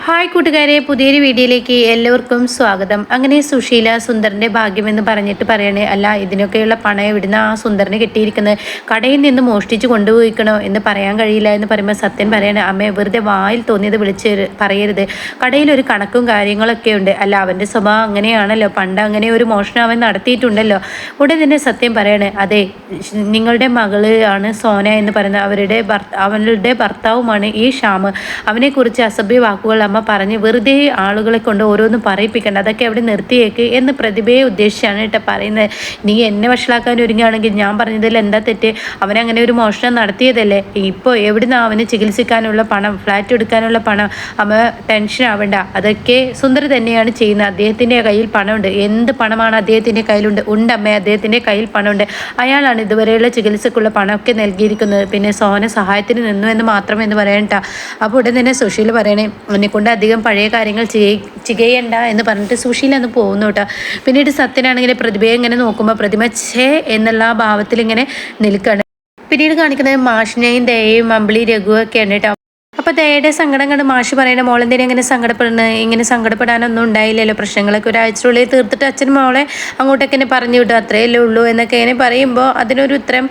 Hi കൂട്ടുകാരെ, പുതിയൊരു വീഡിയോയിലേക്ക് എല്ലാവർക്കും സ്വാഗതം. അങ്ങനെ സുശീല സുന്ദറിൻ്റെ ഭാഗ്യമെന്ന് പറഞ്ഞിട്ട് പറയണേ, അല്ല ഇതിനൊക്കെയുള്ള പണം എവിടുന്ന് ആ സുന്ദറിന് കിട്ടിയിരിക്കുന്നത്, കടയിൽ നിന്ന് മോഷ്ടിച്ച് കൊണ്ടുപോയിക്കണോ എന്ന് പറയാൻ കഴിയില്ല എന്ന് പറയുമ്പോൾ സത്യൻ പറയണേ, അമ്മ വെറുതെ വായിൽ തോന്നിയത് വിളിച്ച് പറയരുത്, കടയിലൊരു കണക്കും കാര്യങ്ങളൊക്കെ ഉണ്ട്, അല്ല അവൻ്റെ സ്വഭാവം അങ്ങനെയാണല്ലോ, പണ്ട് അങ്ങനെ ഒരു മോഷണം അവൻ നടത്തിയിട്ടുണ്ടല്ലോ. ഉടൻ തന്നെ സത്യം പറയണേ, അതെ നിങ്ങളുടെ മകള് ആണ് സോന എന്ന് പറയുന്നത്, അവളുടെ ഭർത്താവുമാണ് ഈ ഷ്യാമ്, അവനെക്കുറിച്ച് അസഭ്യ വാക്കുകൾ അമ്മ പറഞ്ഞ് വെറുതെ ആളുകളെ കൊണ്ട് ഓരോന്നും പറയിപ്പിക്കേണ്ട, അതൊക്കെ അവിടെ നിർത്തിയേക്ക് എന്ന് പ്രതിഭയെ ഉദ്ദേശിച്ചാണ് കേട്ടോ പറയുന്നത്. നീ എന്നെ വഷളാക്കാൻ ഒരുങ്ങുകയാണെങ്കിൽ ഞാൻ പറഞ്ഞതിൽ എന്താ തെറ്റ്? അവനങ്ങനെ ഒരു മോഷണം നടത്തിയതല്ലേ, ഇപ്പോൾ എവിടുന്ന് അവന് ചികിത്സിക്കാനുള്ള പണം, ഫ്ലാറ്റ് എടുക്കാനുള്ള പണം, അമ്മ ടെൻഷൻ ആവണ്ട, അതൊക്കെ സുന്ദർ തന്നെയാണ് ചെയ്യുന്നത്. അദ്ദേഹത്തിൻ്റെ കയ്യിൽ പണമുണ്ട്, എന്ത് പണമാണ് അദ്ദേഹത്തിൻ്റെ കയ്യിലുണ്ട്? ഉണ്ടമ്മേ, അദ്ദേഹത്തിൻ്റെ കയ്യിൽ പണമുണ്ട്, അയാളാണ് ഇതുവരെയുള്ള ചികിത്സക്കുള്ള പണമൊക്കെ നൽകിയിരിക്കുന്നത്, പിന്നെ സോന സഹായത്തിന് നിന്നു എന്ന് മാത്രം എന്ന് പറയണ്ട. അപ്പോൾ ഉടൻ തന്നെ സുശീൽ പറയണേ, എന്നെക്കൊണ്ട് അധികം പഴയ കാര്യങ്ങൾ ചെയ്യണ്ട എന്ന് പറഞ്ഞിട്ട് സുശീൽ അന്ന് പോകുന്നു കേട്ടോ. പിന്നീട് സത്യനാണെങ്കിൽ പ്രതിഭയെ ഇങ്ങനെ നോക്കുമ്പോൾ പ്രതിമ ഛേ എന്നുള്ള ആ ഭാവത്തിൽ ഇങ്ങനെ നിൽക്കുകയാണ്. പിന്നീട് കാണിക്കുന്നത് മാഷിനെയും ദയയും അമ്പിളി രഘുവൊക്കെയാണ് കേട്ടോ. അപ്പോൾ ദയയുടെ സങ്കടം കണ്ട് മാഷി പറയുന്ന, മോളെന്തിനും ഇങ്ങനെ സങ്കടപ്പെടുന്നത്, ഇങ്ങനെ സങ്കടപ്പെടാനൊന്നും ഉണ്ടായില്ലല്ലോ, പ്രശ്നങ്ങളൊക്കെ ഒരാഴ്ചയുള്ളിൽ തീർത്തിട്ട് അച്ഛൻ മോളെ അങ്ങോട്ടൊക്കെ എന്നെ പറഞ്ഞു വിട്ടു, അത്രയല്ലേ ഉള്ളൂ എന്നൊക്കെ ഇങ്ങനെ പറയുമ്പോൾ അതിനൊരു ഉത്തരം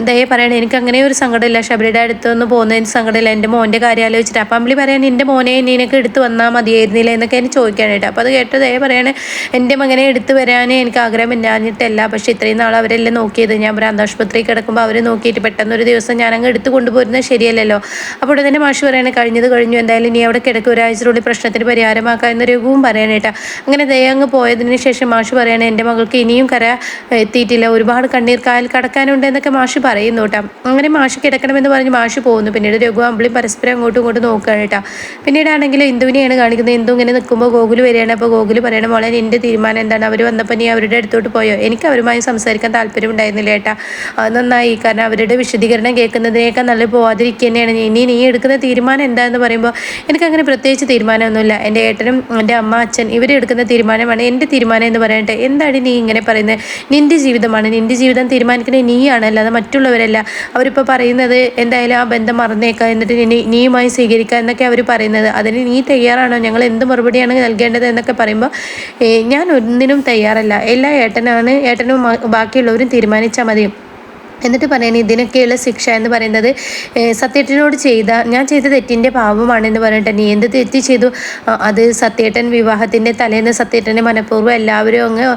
ദയ പറയണേ, എനിക്ക് അങ്ങനെ ഒരു സങ്കടമില്ല, ശബരിയുടെ അടുത്തൊന്നും പോകുന്നതിന് സങ്കടമില്ല, എൻ്റെ മോൻ്റെ കാര്യം ആലോചിച്ചിട്ട്. അപ്പം അമ്പിളി പറയാൻ, എൻ്റെ മോനെ നിനക്ക് എടുത്ത് വന്നാൽ മതിയായിരുന്നില്ല എന്നൊക്കെ എന്നെ ചോദിക്കാനായിട്ട്. അപ്പോൾ അത് കേട്ട് ദയ പറയാണ്, എൻ്റെ മകനെ എടുത്ത് വരാൻ എനിക്ക് ആഗ്രഹം ഇല്ലാഞ്ഞിട്ടല്ല, പക്ഷേ ഇത്രയും നാൾ അവരെല്ലാം നോക്കിയത്, ഞാൻ ഭ്രാന്താശുപത്രി കിടക്കുമ്പോൾ അവർ നോക്കിയിട്ട് പെട്ടെന്നൊരു ദിവസം ഞാൻ അങ്ങ് എടുത്ത് കൊണ്ടുപോരുന്നത് ശരിയല്ലല്ലോ. അപ്പോൾ തന്നെ മാഷി പറയണേ, കഴിഞ്ഞത് കഴിഞ്ഞു, എന്തായാലും നീ അവിടെ കിടക്കുക, ഒരാഴ്ചയുടെ പ്രശ്നത്തിന് പരിഹാരമാക്കാം എന്ന് രഘുവും പറയാനേട്ടാ. അങ്ങനെ ദയ അങ്ങ് പോയതിന് ശേഷം മാഷി പറയണേ, എൻ്റെ മകൾക്ക് ഇനിയും കര എത്തിയിട്ടില്ല, ഒരുപാട് കണ്ണീർ കായൽ കടക്കാനുണ്ട് എന്നൊക്കെ മാഷി പറയുന്നു കേട്ടോ. അങ്ങനെ മാഷി കിടക്കണമെന്ന് പറഞ്ഞ് മാഷി പോകുന്നു. പിന്നീട് രഘു അമ്പിളിയും പരസ്പരം അങ്ങോട്ടും ഇങ്ങോട്ടും നോക്കുകയാണ് കേട്ടോ. പിന്നീടാണെങ്കിൽ ഇന്ദുവിനെയാണ് കാണിക്കുന്നത്. ഇന്ദു ഇങ്ങനെ നിൽക്കുമ്പോൾ ഗോകുൽ വരികയാണ്. അപ്പോൾ ഗോകുൽ പറയണ, മോളെ നിൻ്റെ തീരുമാനം എന്താണ്? അവർ വന്നപ്പോൾ നീ അവരുടെ അടുത്തോട്ട് പോയോ? എനിക്ക് അവരുമായി സംസാരിക്കാൻ താല്പര്യം ഉണ്ടായിരുന്നില്ല ഏട്ടാ, അത് നന്നായി, കാരണം അവരുടെ വിശദീകരണം കേൾക്കുന്നതിനേക്കാൾ നല്ല പോവാതിരിക്കുക തന്നെയാണ്. നീ എടുക്കുന്ന തീരുമാനം എന്താണെന്ന് പറയുമ്പോൾ എനിക്കങ്ങനെ പ്രത്യേകിച്ച് തീരുമാനമൊന്നുമില്ല, എൻ്റെ ഏട്ടനും എൻ്റെ അമ്മ അച്ഛൻ ഇവരെടുക്കുന്ന തീരുമാനമാണ് എൻ്റെ തീരുമാനം എന്ന് പറയട്ടെ. എന്താണ് നീ ഇങ്ങനെ പറയുന്നത്? നിൻ്റെ ജീവിതമാണ്, നിൻ്റെ ജീവിതം തീരുമാനിക്കുന്നത് നീയാണ്, അല്ലാതെ മറ്റുള്ളവരല്ല. അവരിപ്പോൾ പറയുന്നത് എന്തായാലും ആ ബന്ധം മറന്നേക്കുക, എന്നിട്ട് നീയുമായി സ്വീകരിക്കുക എന്നൊക്കെ അവർ പറയുന്നത്, അതിന് നീ തയ്യാറാണോ? ഞങ്ങൾ എന്ത് മറുപടിയാണ് നൽകേണ്ടത് എന്നൊക്കെ പറയുമ്പോൾ ഞാൻ ഒന്നിനും തയ്യാറല്ല, എല്ലാ ഏട്ടനും ബാക്കിയുള്ളവരും തീരുമാനിച്ചാൽ മതി. എന്നിട്ട് പറയുന്നത്, ഇതിനൊക്കെയുള്ള ശിക്ഷ എന്ന് പറയുന്നത് സത്യേട്ടനോട് ഞാൻ ചെയ്ത തെറ്റിൻ്റെ പാപമാണെന്ന് പറഞ്ഞിട്ട്, നീ എന്ത് തെറ്റ് ചെയ്തു? അത് സത്യേട്ടൻ വിവാഹത്തിൻ്റെ തലേന്ന് സത്യേട്ടനെ മനഃപൂർവ്വം എല്ലാവരും അങ്ങ്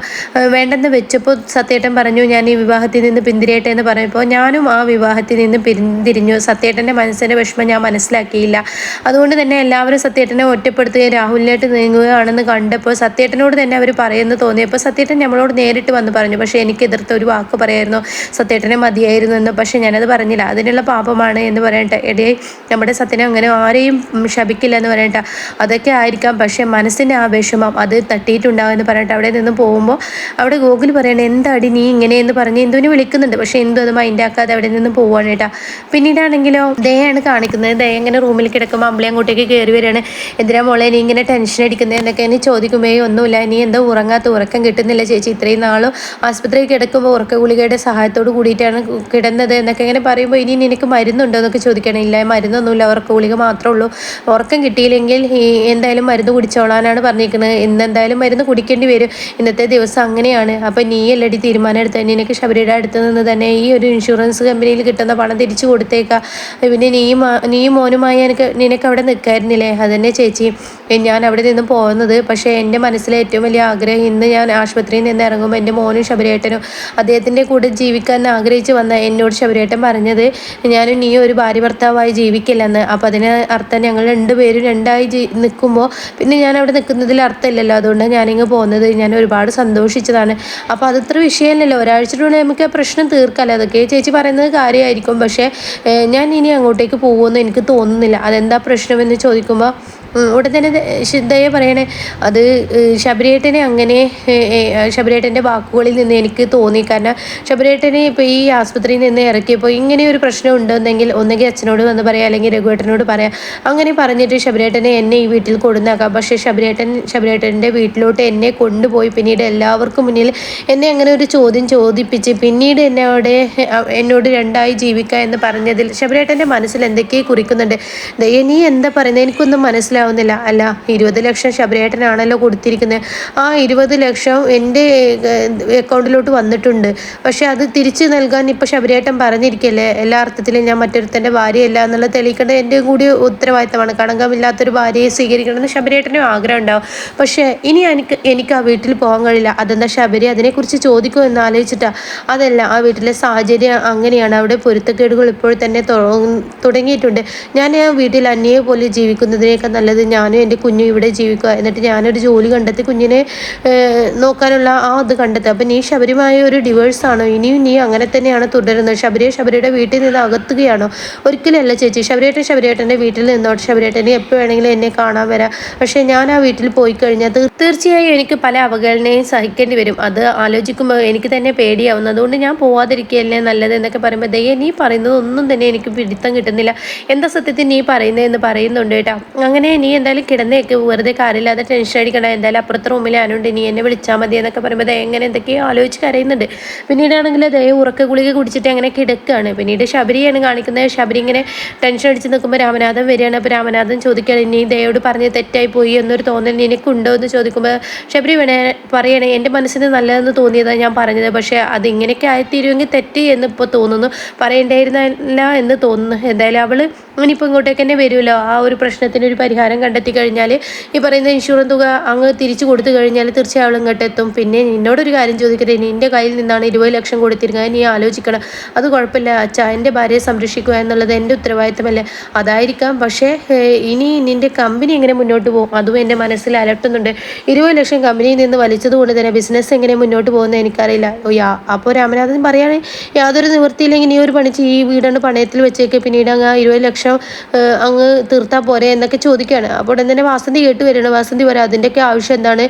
വേണ്ടെന്ന് വെച്ചപ്പോൾ സത്യേട്ടൻ പറഞ്ഞു, ഞാൻ ഈ വിവാഹത്തിൽ നിന്ന് പിന്തിരിയട്ടെ എന്ന് പറയുമ്പോൾ ഞാനും ആ വിവാഹത്തിൽ നിന്ന് പിന്തിരിഞ്ഞു. സത്യേട്ടൻ്റെ മനസ്സിൻ്റെ വിഷമം ഞാൻ മനസ്സിലാക്കിയില്ല, അതുകൊണ്ട് തന്നെ എല്ലാവരും സത്യേട്ടനെ ഒറ്റപ്പെടുത്തുകയും രാഹുലിനായിട്ട് നീങ്ങുകയാണെന്ന് കണ്ടപ്പോൾ സത്യേട്ടനോട് തന്നെ അവർ പറയുന്നു തോന്നിയപ്പോൾ സത്യേട്ടൻ നമ്മളോട് നേരിട്ട് വന്ന് പറഞ്ഞു. പക്ഷേ എനിക്ക് എതിർത്ത ഒരു വാക്ക് പറയായിരുന്നു, സത്യേട്ടനെ മതിയായിരുന്നു എന്ന്. പക്ഷെ ഞാനത് പറഞ്ഞില്ല, അതിനുള്ള പാപമാണ് എന്ന് പറയട്ടെ. ഇടയിൽ നമ്മുടെ സത്യനെ അങ്ങനെ ആരെയും ശപിക്കില്ല എന്ന് പറയട്ടെ. അതൊക്കെ ആയിരിക്കാം, പക്ഷെ മനസ്സിൻ്റെ ആ വിഷമം അത് തട്ടിയിട്ടുണ്ടാവും എന്ന് പറയട്ടെ. അവിടെ നിന്ന് പോകുമ്പോൾ അവിടെ ഗോകുൽ പറയണേ, എന്താടി നീ ഇങ്ങനെയെന്ന് പറഞ്ഞ് ഇന്ദുവിനെ വിളിക്കുന്നുണ്ട്. പക്ഷേ ഇന്ദു അത് മൈൻഡ് ആക്കാതെ അവിടെ നിന്ന് പോവാണ് കേട്ടോ. പിന്നീടാണെങ്കിലോ ദയാണ് കാണിക്കുന്നത്. ദയ ഇങ്ങനെ റൂമിൽ കിടക്കുമ്പോൾ അമ്പിളി അങ്ങോട്ടേക്ക് കയറി വരികയാണ്. എന്തിനാ മോളെ നീ ഇങ്ങനെ ടെൻഷൻ അടിക്കുന്നത് എന്നൊക്കെ എന്നെ ചോദിക്കുമ്പോൾ ഒന്നുമില്ല, നീ എന്താ ഉറക്കം കിട്ടുന്നില്ല ചേച്ചി, ഇത്രയും നാളും ആശുപത്രിയിൽ കിടക്കുമ്പോൾ ഉറക്ക ഗുളികയുടെ സഹായത്തോട് കൂടിയിട്ടാണ് കിടന്നത് എന്നൊക്കെ ഇങ്ങനെ പറയുമ്പോൾ, ഇനി നിനക്ക് മരുന്നുണ്ടോ എന്നൊക്കെ ചോദിക്കണം. ഇല്ല, മരുന്നൊന്നുമില്ല, ഉറക്ക ഗുളിക മാത്രമേ ഉള്ളൂ, ഉറക്കം കിട്ടിയില്ലെങ്കിൽ എന്തായാലും മരുന്ന് കുടിച്ചോളാനാണ് പറഞ്ഞിരിക്കുന്നത്, ഇന്ന് എന്തായാലും മരുന്ന് കുടിക്കേണ്ടി വരും, ഇന്നത്തെ ദിവസം അങ്ങനെയാണ്. അപ്പം നീ എല്ലടി തീരുമാനം എടുത്താൽ നിനക്ക് ശബരിയുടെ അടുത്ത് നിന്ന് തന്നെ ഈ ഒരു ഇൻഷുറൻസ് കമ്പനിയിൽ കിട്ടുന്ന പണം തിരിച്ചു കൊടുത്തേക്കാം, പിന്നെ നീയും മോനുമായി നിനക്ക് അവിടെ നിൽക്കായിരുന്നില്ലേ? അതന്നെ ചേച്ചി ഞാൻ അവിടെ നിന്ന് പോകുന്നത്. പക്ഷേ എൻ്റെ മനസ്സിലെ ഏറ്റവും വലിയ ആഗ്രഹം, ഇന്ന് ഞാൻ ആശുപത്രിയിൽ നിന്ന് ഇറങ്ങുമ്പോൾ എൻ്റെ മോനും ശബരിയേട്ടനും അദ്ദേഹത്തിൻ്റെ കൂടെ ജീവിക്കാൻ ആഗ്രഹിച്ച് വന്ന എന്നോട് ശബരിയേട്ടൻ പറഞ്ഞത്, ഞാനും നീ ഒരു ഭാര്യ ഭർത്താവായി ജീവിക്കില്ലെന്ന്. അപ്പോൾ അതിന് അർത്ഥം ഞങ്ങൾ രണ്ടുപേരും രണ്ടായി നിൽക്കുമ്പോൾ പിന്നെ ഞാൻ അവിടെ നിൽക്കുന്നതിൽ അർത്ഥമില്ലല്ലോ, അതുകൊണ്ടാണ് ഞാനിങ്ങ് പോകുന്നത്. ഞാൻ ഒരുപാട് സന്തോഷിച്ചതാണ്. അപ്പോൾ അതത്ര വിഷയമല്ലല്ലോ, ഒരാഴ്ചയുടെ നമുക്ക് പ്രശ്നം തീർക്കാമല്ലോ. അതൊക്കെ ചേച്ചി പറയുന്നത് കാര്യമായിരിക്കും, പക്ഷേ ഞാൻ ഇനി അങ്ങോട്ടേക്ക് പോകുമെന്ന് എനിക്ക് തോന്നുന്നില്ല. അതെന്താ പ്രശ്നമെന്ന് ചോദിക്കുമ്പോൾ ഉടൻ തന്നെ ദയ പറയണേ, അത് ശബരിയേട്ടനെ അങ്ങനെ ശബരിയേട്ടൻ്റെ വാക്കുകളിൽ നിന്ന് എനിക്ക് തോന്നി, കാരണം ശബരിയേട്ടനെ ഇപ്പോൾ ഈ ആശുപത്രിയിൽ നിന്ന് ഇറക്കിയപ്പോൾ ഇങ്ങനെ ഒരു പ്രശ്നം ഉണ്ടെന്നെങ്കിൽ ഒന്നുകിൽ അച്ഛനോട് വന്ന് പറയാം, അല്ലെങ്കിൽ രഘുവേട്ടനോട് പറയാം, അങ്ങനെ പറഞ്ഞിട്ട് ശബരിയേട്ടനെ എന്നെ ഈ വീട്ടിൽ കൊടുന്നാക്കാം. പക്ഷേ ശബരിയേട്ടൻ്റെ വീട്ടിലോട്ട് എന്നെ കൊണ്ടുപോയി പിന്നീട് എല്ലാവർക്കും മുന്നിൽ എന്നെ അങ്ങനെ ഒരു ചോദ്യം ചോദിപ്പിച്ച് പിന്നീട് എന്നോട് രണ്ടായി ജീവിക്കുക എന്ന് പറഞ്ഞതിൽ ശബരിയേട്ടൻ്റെ മനസ്സിൽ എന്തൊക്കെയോ കുറിക്കുന്നുണ്ട്. ദയ നീ എന്താ പറയുന്നത്? എനിക്കൊന്നും മനസ്സിലായി മനസ്സിലാവുന്നില്ല. അല്ല 20 ലക്ഷം ശബരിയേട്ടനാണല്ലോ കൊടുത്തിരിക്കുന്നത്. ആ 20 ലക്ഷം എൻ്റെ അക്കൗണ്ടിലോട്ട് വന്നിട്ടുണ്ട്. പക്ഷെ അത് തിരിച്ചു നൽകാൻ ഇപ്പോൾ ശബരിയേട്ടൻ പറഞ്ഞിരിക്കല്ലേ, എല്ലാ അർത്ഥത്തിലും ഞാൻ മറ്റൊരുത്തൻ്റെ ഭാര്യയല്ല എന്നുള്ളത് തെളിയിക്കേണ്ടത് എൻ്റെ കൂടി ഉത്തരവാദിത്തമാണ്. കളങ്കമില്ലാത്തൊരു ഭാര്യയെ സ്വീകരിക്കണമെന്ന് ശബരിയേട്ടനും ആഗ്രഹം ഉണ്ടാവും. പക്ഷേ ഇനി എനിക്ക് ആ വീട്ടിൽ പോകാൻ കഴിയില്ല. അതെന്താ ശബരി അതിനെക്കുറിച്ച് ചോദിക്കുമോ എന്ന് ആലോചിച്ചിട്ടാ. അതല്ല, ആ വീട്ടിലെ സാഹചര്യം അങ്ങനെയാണ്. അവിടെ പൊരുത്തക്കേടുകൾ ഇപ്പോൾ തന്നെ തുടങ്ങിയിട്ടുണ്ട്. ഞാൻ ആ വീട്ടിൽ അന്യയെ പോലെ ജീവിക്കുന്നതിനേക്കാൾ നല്ലത് ഞാനും എൻ്റെ കുഞ്ഞും ഇവിടെ ജീവിക്കുക. എന്നിട്ട് ഞാനൊരു ജോലി കണ്ടെത്തി കുഞ്ഞിനെ നോക്കാനുള്ള ആ ഇത് കണ്ടെത്തുക. അപ്പം നീ ശബരിമായ ഒരു ഡിവേഴ്സാണോ? ഇനിയും നീ അങ്ങനെ തന്നെയാണ് തുടരുന്നത്? ശബരിയുടെ വീട്ടിൽ നിന്ന് അകത്തുകയാണോ? ഒരിക്കലല്ല ചേച്ചി. ശബരിയേട്ടൻ്റെ വീട്ടിൽ നിന്നോട്ട്. ശബരിയേട്ടനെ എപ്പോൾ വേണമെങ്കിലും എന്നെ കാണാൻ വരാം. പക്ഷേ ഞാൻ ആ വീട്ടിൽ പോയി കഴിഞ്ഞാൽ തീർച്ചയായും എനിക്ക് പല അവഗണനയും സഹിക്കേണ്ടി വരും. അത് ആലോചിക്കുമ്പോൾ എനിക്ക് തന്നെ പേടിയാവുന്നു. അതുകൊണ്ട് ഞാൻ പോവാതിരിക്കുകയല്ലേ നല്ലത് എന്നൊക്കെ പറയുമ്പോൾ ദയ്യ നീ പറയുന്നത് ഒന്നും തന്നെ എനിക്ക് പിടിത്തം കിട്ടുന്നില്ല. എന്താ സത്യത്തിൽ നീ പറയുന്നതെന്ന് പറയുന്നുണ്ട് കേട്ടോ. അങ്ങനെ നീ എന്തായാലും കിടന്നേക്ക്, വെറുതെ കാര്യമില്ലാതെ ടെൻഷൻ അടിക്കണ്ട. എന്തായാലും അപ്പുറത്തെ റൂമിൽ ആനുണ്ട്, നീ എന്നെ വിളിച്ചാൽ മതി എന്നൊക്കെ പറയുമ്പോൾ ദയ എങ്ങനെ എന്തൊക്കെയോ ആലോചിച്ച് കരയുന്നുണ്ട്. പിന്നീടാണെങ്കിൽ ദയ ഉറക്ക ഗുളിക കുടിച്ചിട്ട് അങ്ങനെ കിടക്കുകയാണ്. പിന്നീട് ശബരിയാണ് കാണിക്കുന്നത്. ശബരി ഇങ്ങനെ ടെൻഷൻ അടിച്ച് നിൽക്കുമ്പോൾ രാമനാഥൻ വരികയാണ്. അപ്പോൾ രാമനാഥൻ ചോദിക്കുകയാണ്, നീ ദയോട് പറഞ്ഞ് തെറ്റായി പോയി എന്നൊരു തോന്നൽ നിനക്കുണ്ടോ എന്ന് ചോദിക്കുമ്പോൾ ശബരി പറയണേ, എൻ്റെ മനസ്സിന് നല്ലതെന്ന് തോന്നിയതാണ് ഞാൻ പറഞ്ഞത്. പക്ഷേ അതിങ്ങനെയൊക്കെ ആയിത്തീരുമെങ്കിൽ തെറ്റ് എന്നിപ്പോൾ തോന്നുന്നു, പറയേണ്ടായിരുന്നില്ല എന്ന് തോന്നുന്നു. എന്തായാലും അവൾ ഇനിയിപ്പോൾ ഇങ്ങോട്ടേക്ക് തന്നെ വരുമല്ലോ. ആ ഒരു പ്രശ്നത്തിന് ഒരു പരിഹാരം കണ്ടെത്തി കഴിഞ്ഞാൽ ഈ പറയുന്ന ഇൻഷുറൻസ് തുക അങ്ങ് തിരിച്ചു കൊടുത്തു കഴിഞ്ഞാൽ തീർച്ചയായും അവൾ ഇങ്ങോട്ട് എത്തും. പിന്നെ നിന്നോടൊരു കാര്യം ചോദിക്കട്ടെ, നിൻ്റെ കയ്യിൽ നിന്നാണ് 20 ലക്ഷം കൊടുത്തിരിക്കുന്നത്, നീ ആലോചിക്കണം. അത് കുഴപ്പമില്ല അച്ഛാ, എൻ്റെ ഭാര്യയെ സംരക്ഷിക്കുക എന്നുള്ളത് എൻ്റെ ഉത്തരവാദിത്തമല്ലേ. അതായിരിക്കാം, പക്ഷേ ഇനി നിൻ്റെ കമ്പനി എങ്ങനെ മുന്നോട്ട് പോകും അതും എൻ്റെ മനസ്സിൽ അലട്ടുന്നുണ്ട്. 20 ലക്ഷം കമ്പനിയിൽ നിന്ന് വലിച്ചതുകൊണ്ട് തന്നെ ബിസിനസ് എങ്ങനെ മുന്നോട്ട് പോകുന്നത് എനിക്കറിയില്ല. അപ്പോൾ രാമനാഥൻ പറയാണ്, യാതൊരു നിവൃത്തിയില്ലെങ്കിൽ നീ ഒരു പണിച്ച് ഈ വീടാണ് പണയത്തിൽ വെച്ചേക്ക്, പിന്നീട് അങ്ങ് 20 ലക്ഷം അങ്ങ് തീർത്താൽ പോരെ എന്നൊക്കെ ചോദിക്കുകയാണ്. അപ്പോൾ ഉടൻ തന്നെ വാസന്തി കേട്ട് വരണം. വാസന്തി പറയാം, അതിൻ്റെയൊക്കെ ആവശ്യം എന്താണ്,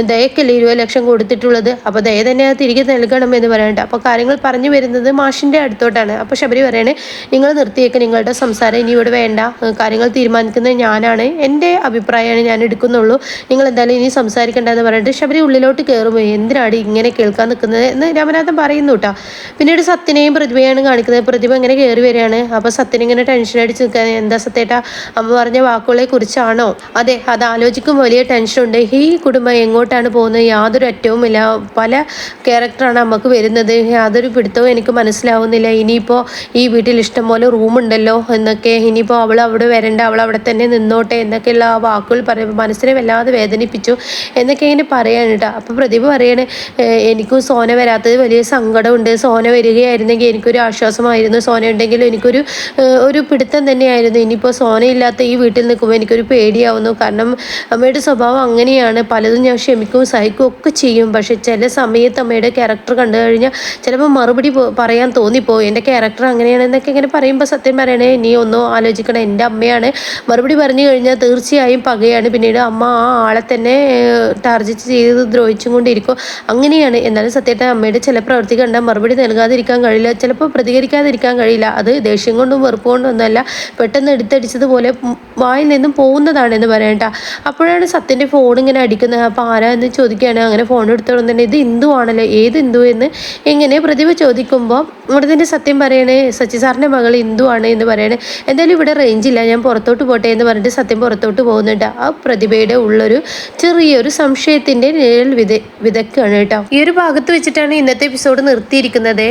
ദയക്കല്ലേ 20 ലക്ഷം കൊടുത്തിട്ടുള്ളത്, അപ്പോൾ ദയ തന്നെ തിരികെ നൽകണം എന്ന് പറയണ്ട. അപ്പോൾ കാര്യങ്ങൾ പറഞ്ഞു വരുന്നത് മാഷിൻ്റെ അടുത്തോട്ടാണ്. അപ്പോൾ ശബരി പറയാണ്, നിങ്ങൾ നിർത്തിയേക്ക്, നിങ്ങളുടെ സംസാരം ഇനി ഇവിടെ വേണ്ട, കാര്യങ്ങൾ തീരുമാനിക്കുന്നത് ഞാനാണ്, എൻ്റെ അഭിപ്രായമാണ് ഞാൻ എടുക്കുന്നുള്ളൂ, നിങ്ങൾ എന്തായാലും ഇനി സംസാരിക്കേണ്ട എന്ന് പറഞ്ഞിട്ട് ശബരി ഉള്ളിലോട്ട് കയറുമ്പോൾ എന്തിനാണ് ഇങ്ങനെ കേൾക്കാൻ നിൽക്കുന്നത് എന്ന് രാമനാഥൻ പറയുന്നു കേട്ടോ. പിന്നീട് സത്യനെയും പ്രതിഭയാണ് കാണിക്കുന്നത്. പ്രതിഭ ഇങ്ങനെ കയറി വരികയാണ്. അപ്പോൾ സത്യൻ ഇങ്ങനെ ടെൻഷൻ അടിച്ച് നിൽക്കാൻ, എന്താ സത്യേട്ടാ അമ്മ പറഞ്ഞ വാക്കുകളെ കുറിച്ചാണോ? അതെ, അത് ആലോചിക്കും വലിയ ടെൻഷനുണ്ട്. ഈ കുടുംബം എങ്ങോട്ടാണ് പോകുന്നത് യാതൊരു അറ്റവുമില്ല. പല ക്യാരക്ടറാണ് നമുക്ക് വരുന്നത്, യാതൊരു പിടുത്തവും എനിക്ക് മനസ്സിലാവുന്നില്ല. ഇനിയിപ്പോൾ ഈ വീട്ടിൽ ഇഷ്ടംപോലെ റൂമുണ്ടല്ലോ എന്നൊക്കെ, ഇനിയിപ്പോൾ അവൾ അവിടെ വരണ്ട, അവൾ അവിടെ തന്നെ നിന്നോട്ടെ എന്നൊക്കെയുള്ള ആ വാക്കുകൾ പറയുമ്പോൾ മനസ്സിനെ വല്ലാതെ വേദനിപ്പിച്ചു എന്നൊക്കെ ഇങ്ങനെ പറയാൻ കേട്ടോ. അപ്പോൾ പ്രതിഭ പറയാണ്, എനിക്കും സോന വരാത്തത് വലിയ സങ്കടമുണ്ട്, സോന വരികയായിരുന്നെങ്കിൽ എനിക്കൊരു ആശ്വാസമായിരുന്നു, സോന ഉണ്ടെങ്കിൽ എനിക്കൊരു പിടുത്തം തന്നെയായിരുന്നു. ഇനിയിപ്പോൾ സോന ഇല്ലാത്ത ഈ വീട്ടിൽ നിൽക്കുമ്പോൾ എനിക്കൊരു പേടിയാവുന്നു. കാരണം അമ്മയുടെ സ്വഭാവം അങ്ങനെയാണ്, പലതും ഞാൻ ക്ഷമിക്കും സഹിക്കും ഒക്കെ ചെയ്യും. പക്ഷെ ചില സമയത്ത് അമ്മയുടെ ക്യാരക്ടർ കണ്ടു കഴിഞ്ഞാൽ ചിലപ്പോൾ മറുപടി പറയാൻ തോന്നിപ്പോയി, എൻ്റെ ക്യാരക്ടർ അങ്ങനെയാണെന്നൊക്കെ ഇങ്ങനെ പറയുമ്പോൾ സത്യം പറയണേ, നീ ഒന്നും ആലോചിക്കണം, എൻ്റെ അമ്മയാണ്, മറുപടി പറഞ്ഞു കഴിഞ്ഞാൽ തീർച്ചയായും പകയാണ്. പിന്നീട് അമ്മ ആ ആളെ തന്നെ ടാർഗറ്റ് ചെയ്ത് ദ്രോഹിച്ചും കൊണ്ടിരിക്കും. അങ്ങനെയാണ്. എന്നാലും സത്യമായിട്ട് അമ്മയുടെ ചില പ്രവൃത്തി കണ്ടാൽ മറുപടി നൽകാതിരിക്കാൻ കഴിയില്ല, ചിലപ്പോൾ പ്രതികരിക്കാതിരിക്കാൻ കഴിയില്ല. അത് ദേഷ്യം കൊണ്ടും വെറുപ്പ് കൊണ്ടും ഒന്നല്ല, പെട്ടെന്ന് എടുത്തടിച്ചതുപോലെ വായിൽ നിന്നും പോകുന്നതാണെന്ന് പറയണ്ട. അപ്പോഴാണ് സത്യൻ്റെ ഫോൺ ഇങ്ങനെ അടിക്കുന്നത്. അപ്പോൾ ആരാ എന്ന് ചോദിക്കുകയാണ്. അങ്ങനെ ഫോൺ എടുത്തോളം തന്നെ ഇത് ഹിന്ദു ആണല്ലോ, ഏത് ഹിന്ദു എന്ന് എങ്ങനെ പ്രതിഭ ചോദിക്കുമ്പോൾ ഇവിടെ തന്നെ സത്യം പറയണേ, സച്ചി സാറിൻ്റെ മകൾ ഹിന്ദു ആണ് എന്ന് പറയണേ. എന്തായാലും ഇവിടെ റേഞ്ചില്ല, ഞാൻ പുറത്തോട്ട് പോട്ടെ എന്ന് പറഞ്ഞിട്ട് സത്യം പുറത്തോട്ട് പോകുന്നുണ്ട്. ആ പ്രതിഭയുടെ ഉള്ളൊരു ചെറിയൊരു സംശയത്തിൻ്റെ നിഴൽ വിതക്കുകയാണ് കേട്ടോ. ഈ ഒരു ഭാഗത്ത് വെച്ചിട്ടാണ് ഇന്നത്തെ എപ്പിസോഡ് നിർത്തിയിരിക്കുന്നത്.